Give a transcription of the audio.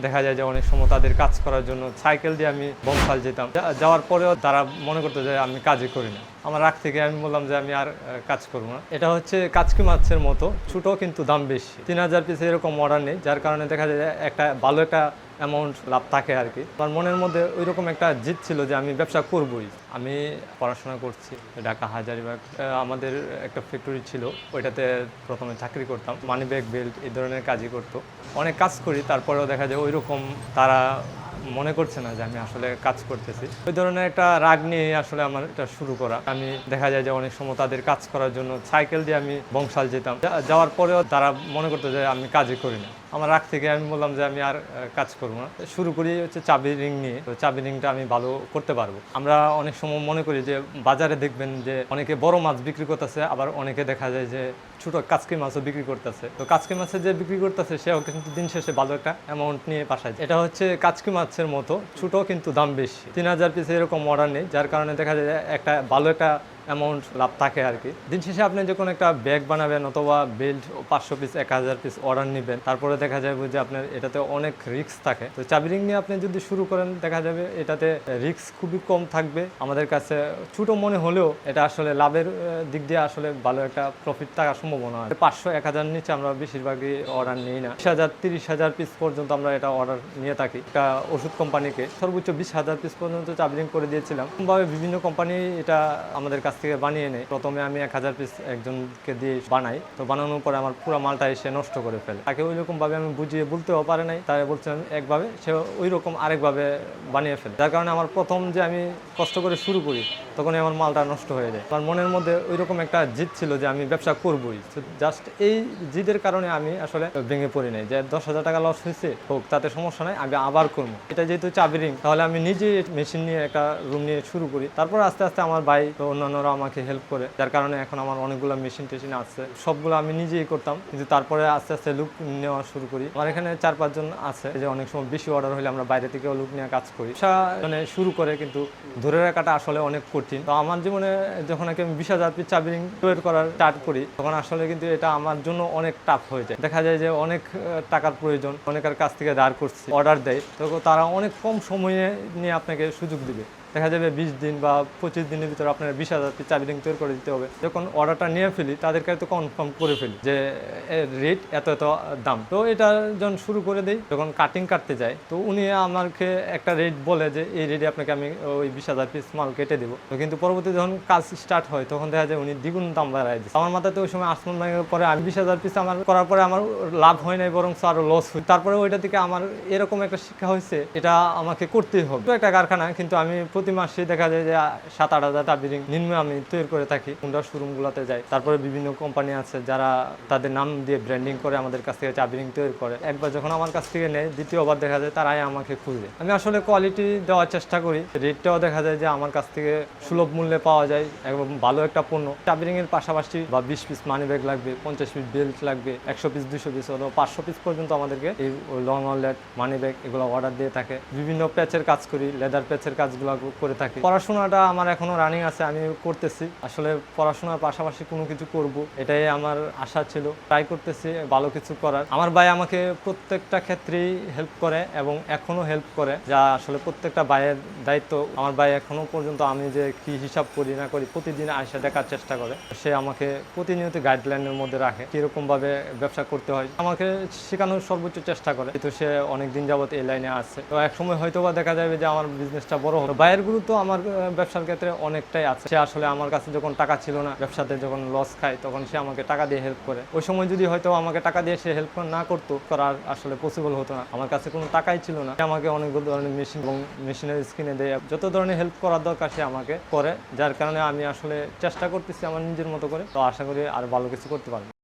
দেখা যায় যে অনেক সময় তাদের কাজ করার জন্য সাইকেল দিয়ে আমি বংশাল যেতাম। যাওয়ার পরেও তারা মনে করতো যে আমি কাজই করি না। আমার রাগ থেকে আমি বললাম যে আমি আর কাজ করবো না। এটা হচ্ছে কাচকি মাছের মতো, ছোট কিন্তু দাম বেশি। 3000 পিস এরকম অর্ডার নেই, যার কারণে দেখা যায় যে একটা ভালো একটা অ্যামাউন্ট লাভ থাকে আর কি। আমার মনের মধ্যে ওইরকম একটা জিদ ছিল যে আমি ব্যবসা করবই। আমি পড়াশোনা করছি ঢাকা হাজারীবাগ। আমাদের একটা ফ্যাক্টরি ছিল, ওইটাতে প্রথমে চাকরি করতাম। মানি ব্যাগ, বেল্ট এই ধরনের কাজই করতো। অনেক কাজ করি, তারপরেও দেখা যায় ওইরকম তারা মনে করছে না যে আমি আসলে কাজ করতেছি। ওই ধরনের একটা রাগ নিয়ে আসলে আমার এটা শুরু করা। আমি দেখা যায় যে অনেক সময় তাদের কাজ করার জন্য সাইকেল দিয়ে আমি বংশাল যেতাম। যাওয়ার পরেও তারা মনে করতো যে আমি কাজই করি না। আমার রাগ থেকে আমি বললাম যে আমি আর কাজ করবো না। শুরু করি হচ্ছে চাবি রিং নিয়ে। তো চাবি রিংটা আমি ভালো করতে পারবো। আমরা অনেক সময় মনে করি যে বাজারে দেখবেন যে অনেকে বড় মাছ বিক্রি করতেছে, আবার অনেকে দেখা যায় যে ছোট কাচকি মাছও বিক্রি করতেছে। তো কাচকি মাছের যে বিক্রি করতেছে সেও কিন্তু দিন শেষে ভালো একটা অ্যামাউন্ট নিয়ে পাঠায়। এটা হচ্ছে কাচকি মাছের মতো, ছোট কিন্তু দাম বেশি। 3000 পিস এরকম অর্ডার নেই, যার কারণে দেখা যায় একটা ভালো একটা অ্যামাউন্ট লাভ থাকে আর কি। দিন শেষে আপনি যখন একটা ব্যাগ বানাবেন অথবা বেল্ট 500 পিস 1000 পিস অর্ডার নেবেন, তারপরে দেখা যাবে যে আপনার এটাতে অনেক রিস্ক থাকে। তো চাবি রিং নিয়ে আপনি যদি শুরু করেন, দেখা যাবে এটাতে রিস্ক খুবই কম থাকবে। আমাদের কাছে ছোট মনে হলেও এটা আসলে লাভের দিক দিয়ে আসলে ভালো একটা প্রফিট থাকার সম্ভাবনা হয়। 500-1000 নিচে আমরা বেশিরভাগই অর্ডার নিই না। 20,000-30,000 পিস পর্যন্ত আমরা এটা অর্ডার নিয়ে থাকি। একটা ওষুধ কোম্পানিকে সর্বোচ্চ 20,000 পিস পর্যন্ত চাবি রিং করে দিয়েছিলাম। ভাবে বিভিন্ন কোম্পানি এটা আমাদের কাছ থেকে বানিয়ে নেয়। প্রথমে আমি 1000 পিস একজনকে দিয়ে বানাই। তো বানানোর পরে আমার পুরো মালটা এসে নষ্ট করে ফেলে। তাকে ওই রকম ভাবে আমি বুঝিয়ে বলতেও পারে নাই। তাই বলছিলাম একভাবে, সে ওই রকম আরেকভাবে বানিয়ে ফেলে। যার কারণে আমার প্রথম যে আমি কষ্ট করে শুরু করি, তখনই আমার মালটা নষ্ট হয়ে যায়। আমার মনের মধ্যে ওই রকম একটা জিদ ছিল যে আমি ব্যবসা করবই। জাস্ট এই জিদের কারণে আমি আসলে ভেঙে পড়ি নাই যে 10,000 টাকা লস হয়েছে, হোক, তাতে সমস্যা নাই, আমি আবার করবো। এটা যেহেতু চাবি রিং, তাহলে আমি নিজে মেশিন নিয়ে একটা রুম নিয়ে শুরু করি। তারপর আস্তে আস্তে আমার ভাই তো অন্যান্যরা আমাকে হেল্প করে, যার কারণে এখন আমার অনেকগুলো মেশিন টেশিন আছে। সবগুলো আমি নিজেই করতাম, কিন্তু তারপরে আস্তে আস্তে লুক নেওয়া শুরু করি। আমার এখানে 4-5 জন আছে, যে অনেক সময় বেশি অর্ডার হলে আমরা বাইরে থেকেও লুক নিয়ে কাজ করি। মানে শুরু করে কিন্তু ধরে রাখাটা আসলে অনেক কঠিন। তো আমার জীবনে যখন আমি 20,000 পিস চাবি রিং তৈরি করার স্টার্ট করি, তখন আসলে কিন্তু এটা আমার জন্য অনেক টাফ হয়ে যায়। দেখা যায় যে অনেক টাকার প্রয়োজন, অনেকের কাছ থেকে ধার করছি, অর্ডার দেয়, তো তারা অনেক কম সময়ে নিয়ে আপনাকে সুযোগ দিবে। দেখা যাবে 20 দিন বা 25 দিনের ভিতরে আপনার 20,000 পিস চাবি রিং তৈরি করে দিতে হবে। যখন অর্ডারটা নিয়ে ফেলি, তাদেরকে তো কনফার্ম করে ফেলি যে রেট এত এত দাম। তো এটা যখন শুরু করে দেই, যখন কাটিং কাটতে যায়, তো উনি আমাকে একটা রেট বলে যে এই রেটে আপনাকে আমি ওই 20,000 পিস মাল কেটে দেবো। তো কিন্তু পরবর্তী যখন কাজ স্টার্ট হয়, তখন দেখা যায় উনি দ্বিগুণ দাম বাড়ায় দিচ্ছে। আমার মাথাতে ওই সময় আসমান ভাঙার পরে আমি 20,000 পিস আমার করার পরে আমার লাভ হয় নাই, বরং আরো লস হয়। তারপরে ওইটা থেকে আমার এরকম একটা শিক্ষা হয়েছে, এটা আমাকে করতেই হবে। তো একটা কারখানা, কিন্তু আমি প্রতি মাসে দেখা যায় যে 7-8 হাজার চাবি রিং নিম্ন আমি তৈরি করে থাকি। হুন্ডা শোরুমগুলোতে যাই, তারপরে বিভিন্ন কোম্পানি আছে যারা তাদের নাম দিয়ে ব্র্যান্ডিং করে আমাদের কাছ থেকে চাবি রিং তৈরি করে। একবার যখন আমার কাছ থেকে নেয়, দ্বিতীয়বার দেখা যায় তারাই আমাকে খুঁজে। আমি আসলে কোয়ালিটি দেওয়ার চেষ্টা করি, রেটটাও দেখা যায় যে আমার কাছ থেকে সুলভ মূল্যে পাওয়া যায় এবং ভালো একটা পণ্য। চাবি রিং এর পাশাপাশি বা 20 পিস মানি ব্যাগ লাগবে, 50 পিস বেল্ট লাগবে, 100 পিস 200 পিস অথবা 500 পিস পর্যন্ত আমাদেরকে এই লং ওয়ালেট মানি ব্যাগ এগুলো অর্ডার দিয়ে থাকে। বিভিন্ন প্যাচের কাজ করি, লেদার প্যাচের কাজগুলো করে থাকি। পড়াশোনাটা আমার এখনো রানিং আছে, আমি করতেছি। আসলে পড়াশোনার পাশাপাশি কোনো কিছু করব, এটাই আমার আশা ছিল। ট্রাই করতেছি ভালো কিছু করার। আমার ভাই আমাকে প্রত্যেকটা ক্ষেত্রেই হেল্প করে এবং এখনো হেল্প করে, যা আসলে প্রত্যেকটা ভাইয়ের দায়িত্ব। আমার ভাই এখনো পর্যন্ত আমি যে কি হিসাব করি না করি, প্রতিদিন আয়সা দেখার চেষ্টা করে। সে আমাকে প্রতিনিয়ত গাইডলাইনের মধ্যে রাখে, কিরকম ভাবে ব্যবসা করতে হয়, আমাকে শেখানোর সর্বোচ্চ চেষ্টা করে। কিন্তু সে অনেক দিন যাবত এই লাইনে আছে। তো এক সময় হয়তো বা দেখা যাবে যে আমার বিজনেসটা বড় হবে। ভাইয়ের গুরুত্ব আমার ব্যবসার ক্ষেত্রে অনেকটাই আছে। সে আসলে আমার কাছে যখন টাকা ছিল না, ব্যবসাতে যখন লস খায়, তখন সে আমাকে টাকা দিয়ে হেল্প করে। ওই সময় যদি হয়তো আমাকে টাকা দিয়ে সে হেল্প না করতো, করার আসলে পসিবল হতো না। আমার কাছে কোনো টাকাই ছিল না, সে আমাকে অনেক ধরনের মেশিন এবং মেশিনের স্কিনে দেয়, যত ধরনের হেল্প করার দরকার সে আমাকে করে। যার কারণে আমি আসলে চেষ্টা করতেছি আমার নিজের মতো করে। তো আশা করি আর ভালো কিছু করতে পারবো।